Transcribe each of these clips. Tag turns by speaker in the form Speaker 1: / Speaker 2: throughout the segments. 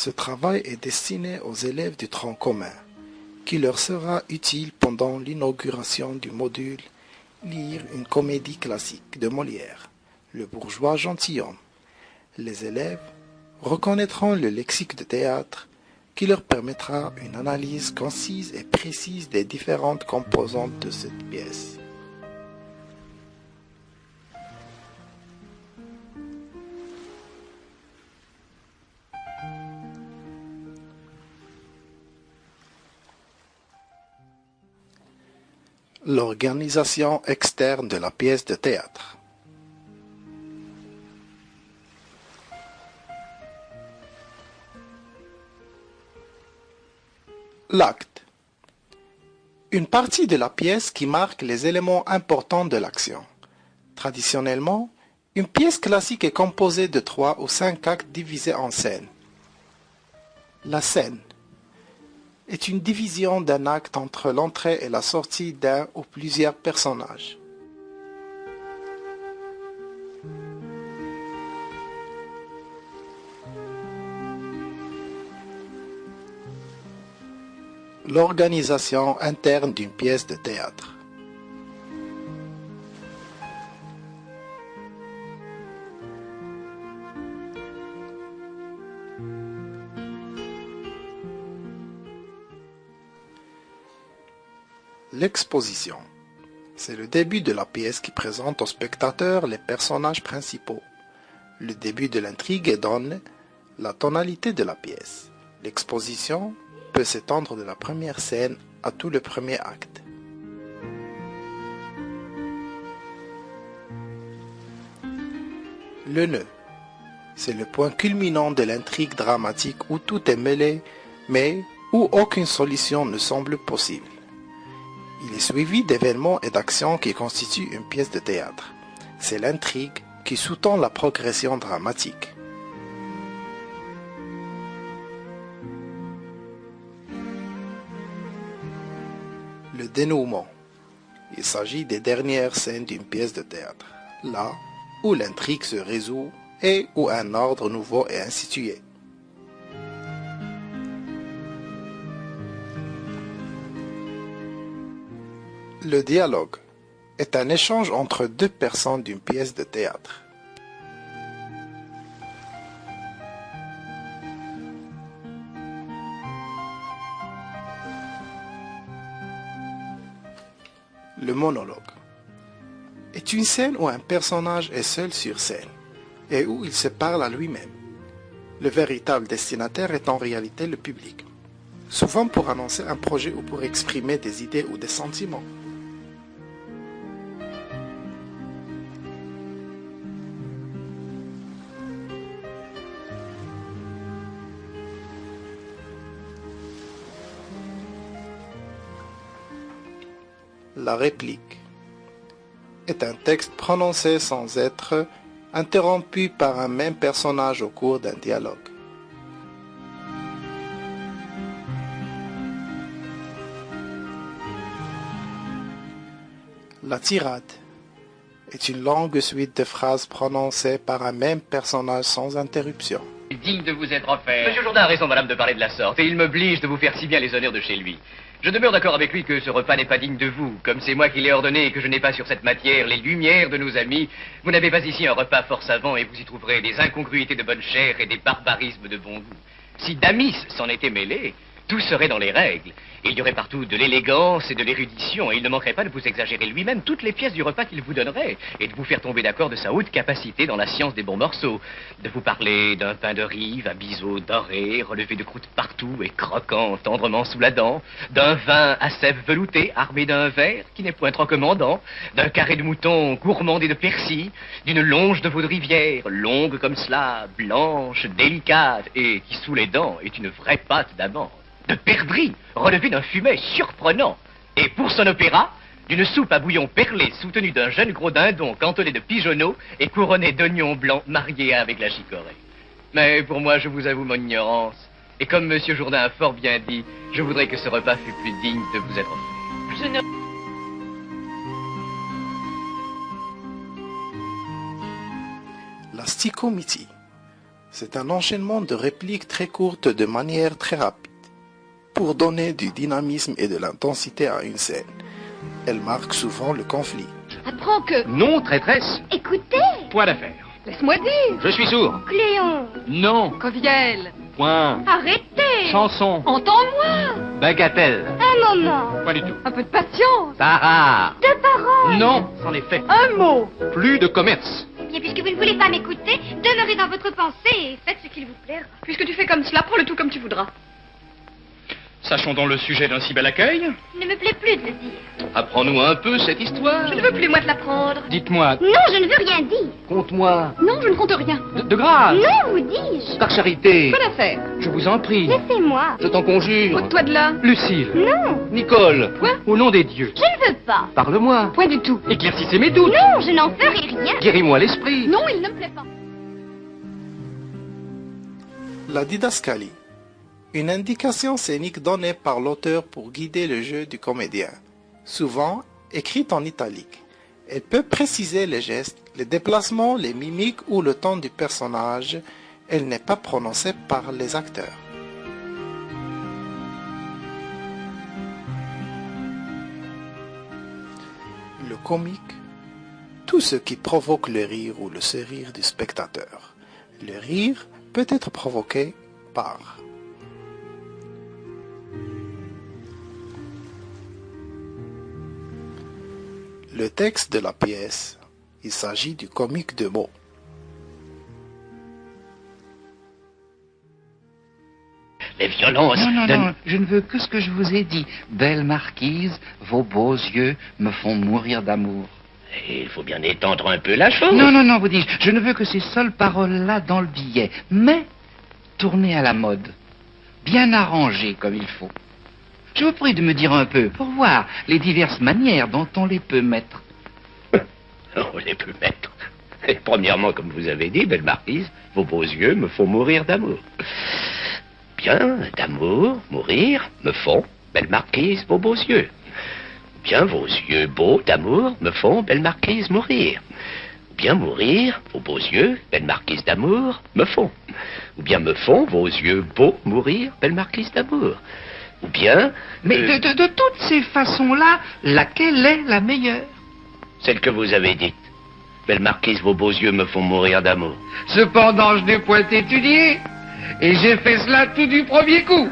Speaker 1: Ce travail est destiné aux élèves du tronc commun, qui leur sera utile pendant l'inauguration du module Lire une comédie classique de Molière, Le bourgeois gentilhomme. Les élèves reconnaîtront le lexique de théâtre qui leur permettra une analyse concise et précise des différentes composantes de cette pièce. L'organisation externe de la pièce de théâtre. L'acte. Une partie de la pièce qui marque les éléments importants de l'action. Traditionnellement, une pièce classique est composée de 3 ou 5 actes divisés en scènes. La scène est une division d'un acte entre l'entrée et la sortie d'un ou plusieurs personnages. L'organisation interne d'une pièce de théâtre. L'exposition. C'est le début de la pièce qui présente au spectateur les personnages principaux. Le début de l'intrigue donne la tonalité de la pièce. L'exposition peut s'étendre de la première scène à tout le premier acte. Le nœud. C'est le point culminant de l'intrigue dramatique où tout est mêlé, mais où aucune solution ne semble possible. Il est suivi d'événements et d'actions qui constituent une pièce de théâtre. C'est l'intrigue qui sous-tend la progression dramatique. Le dénouement. Il s'agit des dernières scènes d'une pièce de théâtre, là où l'intrigue se résout et où un ordre nouveau est institué. Le dialogue est un échange entre deux personnes d'une pièce de théâtre. Le monologue est une scène où un personnage est seul sur scène et où il se parle à lui-même. Le véritable destinataire est en réalité le public, souvent pour annoncer un projet ou pour exprimer des idées ou des sentiments. La réplique est un texte prononcé sans être interrompu par un même personnage au cours d'un dialogue. La tirade est une longue suite de phrases prononcées par un même personnage sans interruption.
Speaker 2: Digne de vous être offert. Monsieur Jourdain a raison, madame, de parler de la sorte, et il m'oblige de vous faire si bien les honneurs de chez lui. Je demeure d'accord avec lui que ce repas n'est pas digne de vous. Comme c'est moi qui l'ai ordonné et que je n'ai pas sur cette matière les lumières de nos amis, vous n'avez pas ici un repas fort savant et vous y trouverez des incongruités de bonne chère et des barbarismes de bon goût. Si Damis s'en était mêlé, tout serait dans les règles. Il y aurait partout de l'élégance et de l'érudition, et il ne manquerait pas de vous exagérer lui-même toutes les pièces du repas qu'il vous donnerait, et de vous faire tomber d'accord de sa haute capacité dans la science des bons morceaux, de vous parler d'un pain de rive à biseau doré, relevé de croûtes partout et croquant tendrement sous la dent, d'un vin à sève veloutée armé d'un verre qui n'est point trop commandant, d'un carré de mouton gourmandé de persil, d'une longe de veau de rivière, longue comme cela, blanche, délicate, et qui sous les dents est une vraie pâte d'amande, de perdrix relevé d'un fumet surprenant, et pour son opéra, d'une soupe à bouillon perlé soutenue d'un jeune gros dindon cantonné de pigeonneaux et couronné d'oignons blancs mariés avec la chicorée. Mais pour moi, je vous avoue mon ignorance, et comme Monsieur Jourdain a fort bien dit, je voudrais que ce repas fût plus digne de vous être offert. Je ne...
Speaker 1: La stichométie. C'est un enchaînement de répliques très courtes de manière très rapide, pour donner du dynamisme et de l'intensité à une scène. Elle marque souvent le conflit.
Speaker 3: Apprends que...
Speaker 2: Non, traîtresse.
Speaker 3: Écoutez.
Speaker 2: Point d'affaire.
Speaker 3: Laisse-moi dire.
Speaker 2: Je suis sourd.
Speaker 3: Cléon.
Speaker 2: Non.
Speaker 3: Coviel.
Speaker 2: Point.
Speaker 3: Arrêtez.
Speaker 2: Chanson.
Speaker 3: Entends-moi.
Speaker 2: Bagatelle.
Speaker 3: Un moment.
Speaker 2: Pas du tout.
Speaker 3: Un peu de patience.
Speaker 2: Sarah.
Speaker 3: 2 paroles.
Speaker 2: Non, c'en est fait.
Speaker 3: Un mot.
Speaker 2: Plus de commerce.
Speaker 4: Eh bien, puisque vous ne voulez pas m'écouter, demeurez dans votre pensée et faites ce qu'il vous plaira.
Speaker 3: Puisque tu fais comme cela, prends le tout comme tu voudras.
Speaker 2: Sachons donc le sujet d'un si bel accueil.
Speaker 4: Il ne me plaît plus de le dire.
Speaker 2: Apprends-nous un peu cette histoire.
Speaker 3: Je ne veux plus, moi, te l'apprendre.
Speaker 2: Dites-moi.
Speaker 4: Non, je ne veux rien dire.
Speaker 2: Conte-moi.
Speaker 3: Non, je ne compte rien.
Speaker 2: De grâce.
Speaker 4: Non, vous dis-je.
Speaker 2: Par charité.
Speaker 3: Bonne affaire.
Speaker 2: Je vous en prie.
Speaker 4: Laissez-moi.
Speaker 2: Je t'en conjure.
Speaker 3: Ôte-toi de là.
Speaker 2: Lucille.
Speaker 4: Non,
Speaker 2: Nicole.
Speaker 3: Quoi?
Speaker 2: Au nom des dieux.
Speaker 4: je ne veux pas.
Speaker 2: Parle-moi.
Speaker 3: Point du tout.
Speaker 2: Éclaircissez mes doutes.
Speaker 4: Non, je n'en ferai rien.
Speaker 2: Guéris-moi l'esprit.
Speaker 3: Non, il ne me plaît pas.
Speaker 1: La didascalie. Une indication scénique donnée par l'auteur pour guider le jeu du comédien, souvent écrite en italique. Elle peut préciser les gestes, les déplacements, les mimiques ou le ton du personnage. Elle n'est pas prononcée par les acteurs. Le comique, tout ce qui provoque le rire ou le sourire du spectateur. Le rire peut être provoqué par le texte de la pièce. Il s'agit du comique de mots.
Speaker 2: Les violences.
Speaker 5: Non, je ne veux que ce que je vous ai dit. Belle marquise, vos beaux yeux me font mourir d'amour.
Speaker 2: Il faut bien étendre un peu la chose.
Speaker 5: Non, vous dis-je, je ne veux que ces seules paroles-là dans le billet, mais tournées à la mode, bien arrangées comme il faut. Je vous prie de me dire un peu, pour voir les diverses manières dont on les peut mettre.
Speaker 2: On les peut mettre. Et premièrement, comme vous avez dit, belle marquise, vos beaux yeux me font mourir d'amour. Bien, d'amour, mourir, me font, belle marquise, vos beaux yeux. Bien, vos yeux beaux d'amour me font, belle marquise, mourir. Ou bien mourir, vos beaux yeux, belle marquise d'amour, me font. Ou bien me font, vos yeux beaux, mourir, belle marquise d'amour. Ou bien...
Speaker 5: Mais de toutes ces façons-là, laquelle est la meilleure?
Speaker 2: Celle que vous avez dite. Belle marquise, vos beaux yeux me font mourir d'amour.
Speaker 5: Cependant, je n'ai point étudié, et j'ai fait cela tout du premier coup.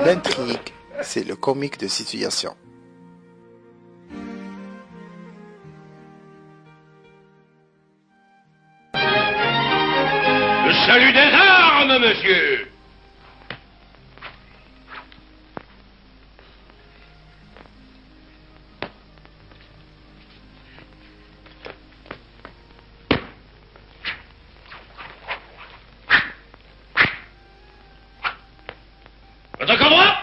Speaker 1: L'intrigue, c'est le comique de situation.
Speaker 2: Le salut des armes, monsieur! Votre camp droit,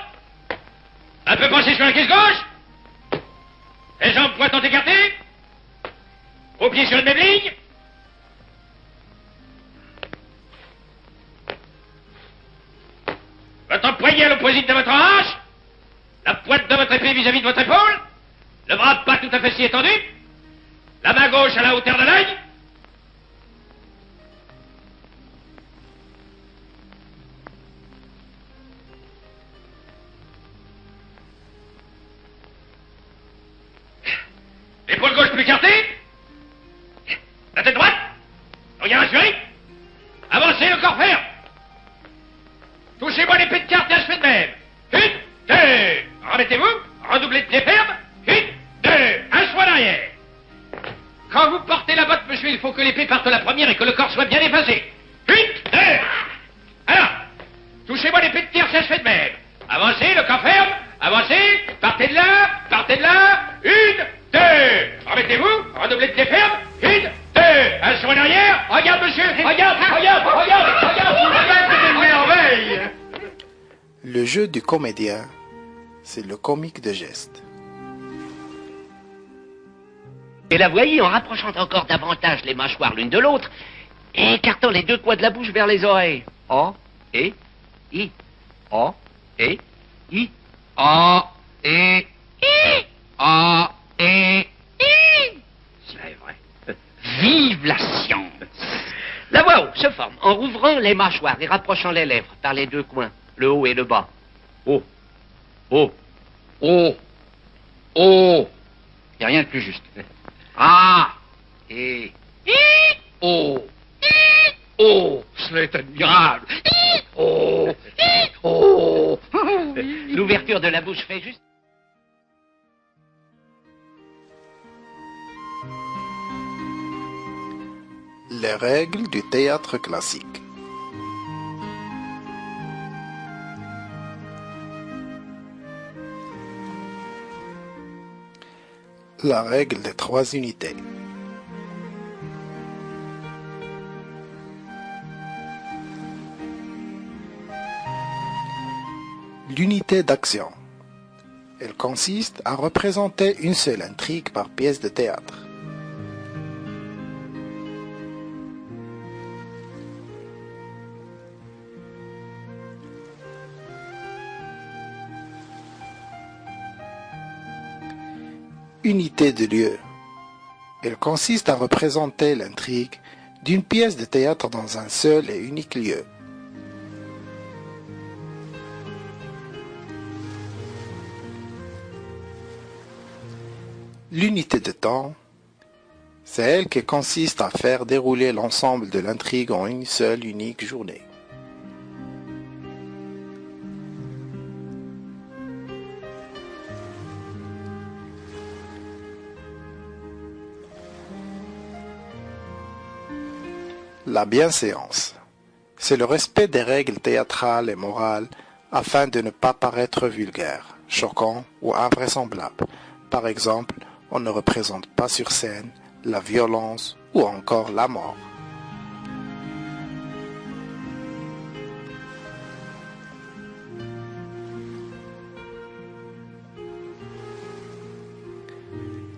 Speaker 2: un peu penché sur la caisse gauche, les jambes pointantes écartées, aux pieds sur une même ligne. Votre poignet à l'opposite de votre hanche, la pointe de votre épée vis-à-vis de votre épaule, le bras pas tout à fait si étendu, la main gauche à la hauteur de l'œil. L'épaule gauche plus écartée. La tête droite. Regard assuré. Avancez le corps ferme. Touchez-moi l'épée de carte et achevez de même. 1, 2. Remettez-vous. Redoublez de pied ferme. 1, 2. Un choix d'arrière. Quand vous portez la botte, monsieur, il faut que l'épée parte la première et que le corps soit bien effacé. 1, 2. Alors, touchez-moi l'épée de tir et achevez de même. Avancez, le corps ferme. Avancez. Partez de là. Partez de là. 1, 2. Remettez-vous. Redoublez de pied ferme. 1, 2. Un saut en arrière. Regarde, monsieur. Regarde. C'est une merveille.
Speaker 1: Le jeu du comédien, c'est le comique de geste.
Speaker 2: Et la voyez en rapprochant encore davantage les mâchoires l'une de l'autre et écartant les deux coins de la bouche vers les oreilles. O, et, I. O, et, I.
Speaker 5: O, et, I. O, et, I.
Speaker 2: Cela est vrai.
Speaker 5: Vive la science!
Speaker 2: La voix haut se forme
Speaker 5: en rouvrant les mâchoires et rapprochant les lèvres par les deux coins, le haut et le bas. Oh, oh, oh, oh. Il n'y a rien de plus juste. Ah, et oh, oh, c'est admirable. Oh, oh. L'ouverture de la bouche fait juste.
Speaker 1: Les règles du théâtre classique. La règle des 3 unités. L'unité d'action. Elle consiste à représenter une seule intrigue par pièce de théâtre. Unité de lieu. Elle consiste à représenter l'intrigue d'une pièce de théâtre dans un seul et unique lieu. L'unité de temps, c'est elle qui consiste à faire dérouler l'ensemble de l'intrigue en une seule unique journée. La bienséance, c'est le respect des règles théâtrales et morales afin de ne pas paraître vulgaire, choquant ou invraisemblable. Par exemple, on ne représente pas sur scène la violence ou encore la mort.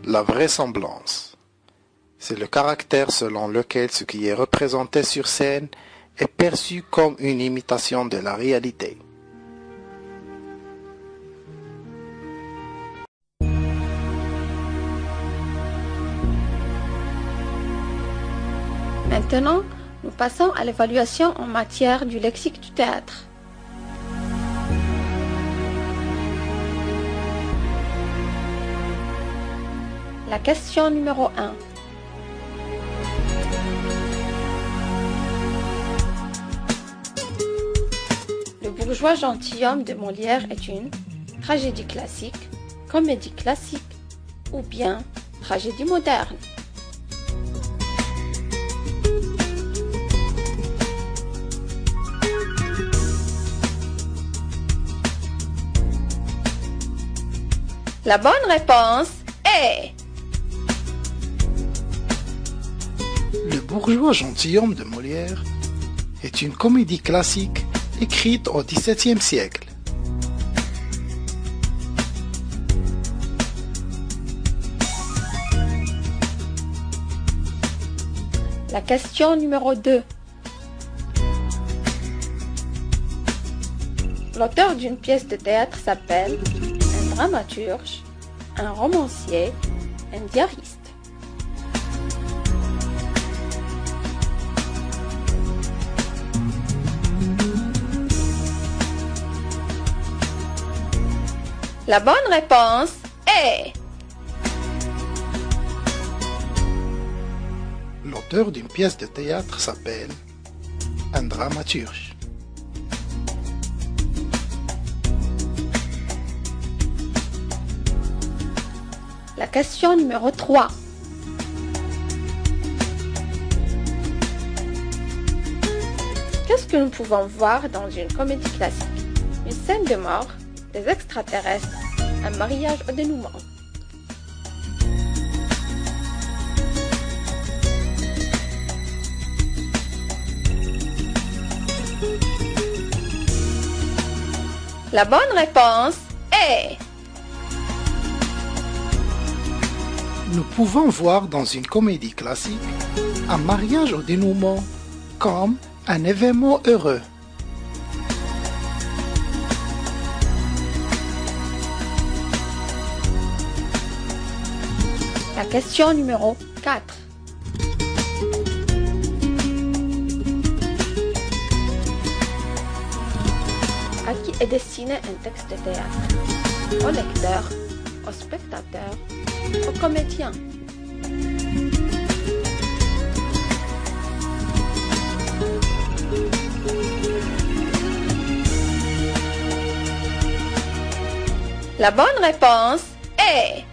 Speaker 1: La vraisemblance. C'est le caractère selon lequel ce qui est représenté sur scène est perçu comme une imitation de la réalité.
Speaker 6: Maintenant, nous passons à l'évaluation en matière du lexique du théâtre. La question numéro 1. Le bourgeois gentilhomme de Molière est une tragédie classique, comédie classique ou bien tragédie moderne. La bonne réponse est...
Speaker 1: Le bourgeois gentilhomme de Molière est une comédie classique écrite au XVIIe siècle.
Speaker 6: La question numéro 2. L'auteur d'une pièce de théâtre s'appelle un dramaturge, un romancier, un diariste. La bonne réponse est...
Speaker 1: L'auteur d'une pièce de théâtre s'appelle un dramaturge.
Speaker 6: La question numéro 3. Qu'est-ce que nous pouvons voir dans une comédie classique? Une scène de mort, des extraterrestres, un mariage au dénouement. La bonne réponse est...
Speaker 1: Nous pouvons voir dans une comédie classique un mariage au dénouement comme un événement heureux.
Speaker 6: La question numéro 4. est destiné à un texte de théâtre, au lecteur, au spectateur, au comédien. La bonne réponse est...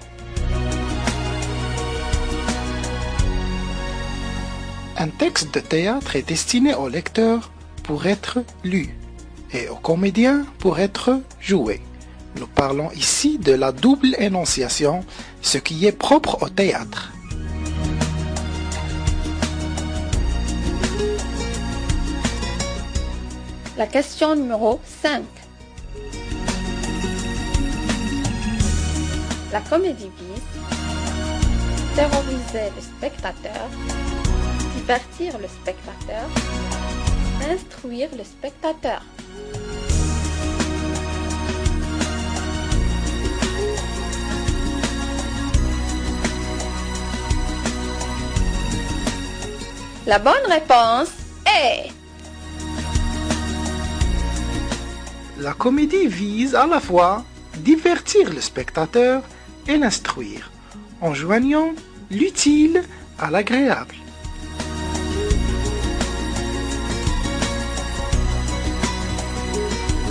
Speaker 1: Un texte de théâtre est destiné au lecteur pour être lu et au comédien pour être joué. Nous parlons ici de la double énonciation, ce qui est propre au théâtre.
Speaker 6: La question numéro 5. La comédie vise terroriser le spectateur, divertir le spectateur, instruire le spectateur. La bonne réponse est...
Speaker 1: La comédie vise à la fois divertir le spectateur et l'instruire, en joignant l'utile à l'agréable.